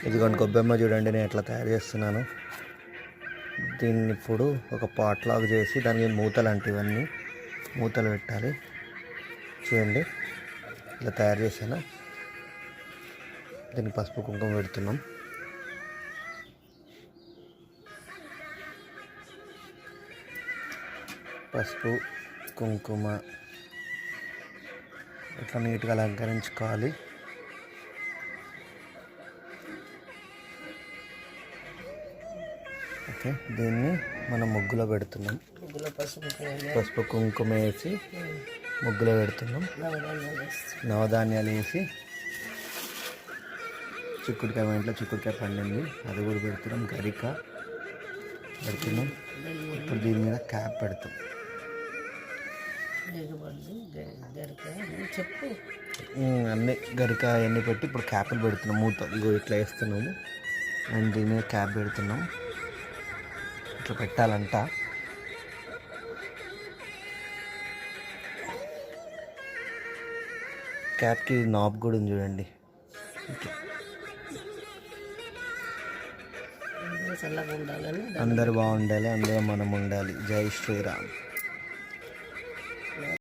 ఇదిగోండి గొబ్బెమ్మ చూడండి నేను ఎట్లా తయారు చేస్తున్నాను. దీన్ని ఇప్పుడు ఒక పాట్ లాగా చేసి దానికి మూతలు అంటే ఇవన్నీ మూతలు పెట్టాలి. చూడండి ఇలా తయారు చేశాను. దీనికి పసుపు కుంకుమ పెడుతున్నాం. పసుపు కుంకుమ ఇట్లా నీట్గా అలంకరించుకోవాలి. ఓకే, దీన్ని మనం ముగ్గులో పెడుతున్నాం. పసుపు కుంకుమ వేసి ముగ్గులో పెడుతున్నాం. నవధాన్యాలు వేసి చిక్కుడుకాయ, మా ఇంట్లో చిక్కుడుకాయ పండింది, అది కూడా పెడుతున్నాం. గరిక పెడుతున్నాం. ఇప్పుడు దీని మీద క్యాప్ పెడతాం. అన్నీ గరిక అవన్నీ పెట్టి ఇప్పుడు క్యాప్లు పెడుతున్నాం. మూత ఇగో ఇట్లా వేస్తున్నాము. అండ్ దీని మీద క్యాప్ పెడుతున్నాం. ఇట్లా పెట్టాలంట. క్యాప్కి నాబ్ కూడా ఉంది చూడండి. అందరు బాగుండాలి, అందులో మనం ఉండాలి. జై శ్రీరామ్.